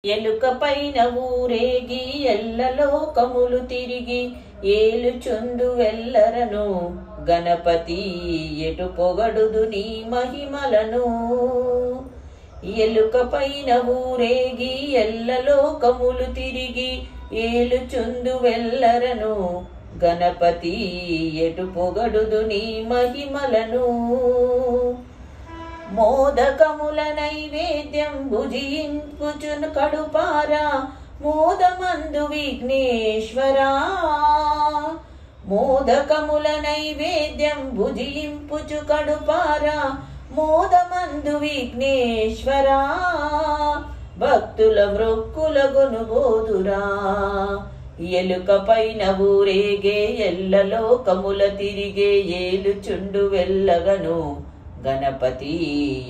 ఎలుక పైన ఊరేగి ఎల్లలోకములు తిరిగి ఏలుచుందు వెల్లరను గణపతి ఎటు పొగడుదు నీ మహిమలను. ఎలుక పైన ఊరేగి ఎల్లలోకములు తిరిగి ఏలుచుందు వెల్లరను గణపతి ఎటు పొగడుదు నీ మహిమలను. మోదకముల నైవేద్యం భుజింపుచును కడుపారా మోదమందు విఘ్నేశ్వరా. మోదకముల నైవేద్యం భుజింపుచు కడుపారా మోదమందు విఘ్నేశ్వరా. భక్తుల వ్రొక్కుల గొనుబోదురా ఎలుక పైన ఊరేగే ఎల్లలోకముల తిరిగే ఏలుచుండు వెల్లగను గణపతి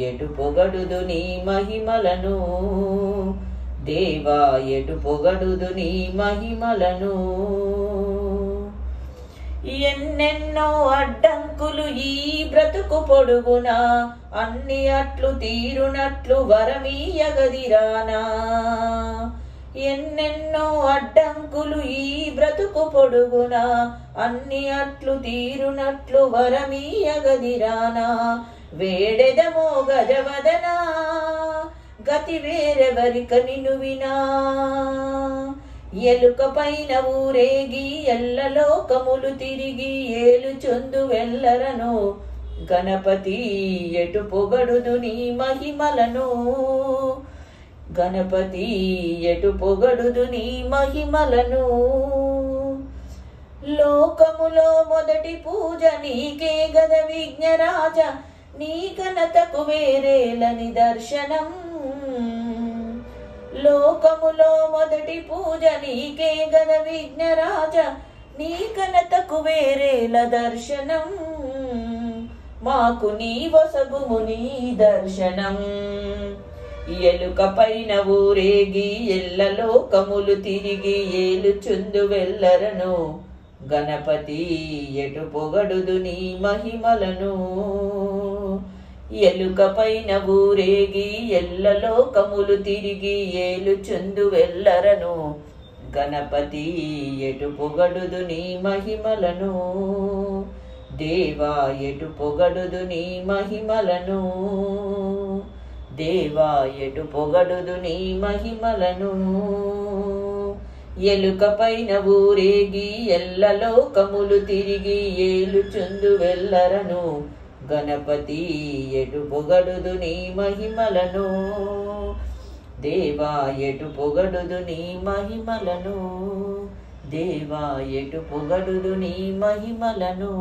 ఎటు పొగడుదు నీ మహిమలను. దేవా ఎటు పొగడుదు నీ మహిమలను. ఎన్నెన్నో అడ్డంకులు ఈ బ్రతుకు పొడుగునా అన్ని అట్లు తీరునట్లు వరమీయగదిరానా. ఎన్నెన్నో అడ్డంకులు ఈ బ్రతుకు పొడుగునా అన్ని అట్లు తీరునట్లు వరమీయగదిరానా. వేడెదమో గజవదనా గతి వేరెవరిక నిను వినా. ఎలుక పైన ఊరేగి ఎల్లలోకములు తిరిగి ఏలుచుందు వెల్లరను గణపతి ఎటు పొగడుదు నీ మహిమలను. గణపతి ఎటు పొగడుదు నీ మహిమలను. లోకములో మొదటి పూజ నీకే గద విఘ్నరాజ నీ ఘనతకు వేరేల నిదర్శనం. లోకములో మొదటి పూజ నీకే గద విఘ్నరాజ నీ ఘనతకు వేరేల దర్శనం. మాకు నీ వసగుము నీ దర్శనం. ఎలుక పైన ఊరేగి ఎల్లలోకములు తిరిగి ఏలుచుందు వెల్లరను గణపతి ఎటు పొగడుదు నీ మహిమలను. ఎలుక పైన ఊరేగి ఎల్లలోకములు తిరిగి ఏలుచుందు వెల్లరను గణపతి ఎటు పొగడుదు నీ మహిమలను. దేవా ఎటు పొగడుదు నీ మహిమలను. దేవా ఎటు పొగడుదు నీ మహిమలను. ఎలుక పైన ఊరేగి ఎల్లలోకములు తిరిగి ఏలుచుందు వెల్లరను గణపతి ఎటు పొగడుదు నీ మహిమలను. దేవా ఎటు పొగడుదు నీ మహిమలను. దేవా ఎటు పొగడుదు నీ మహిమలను.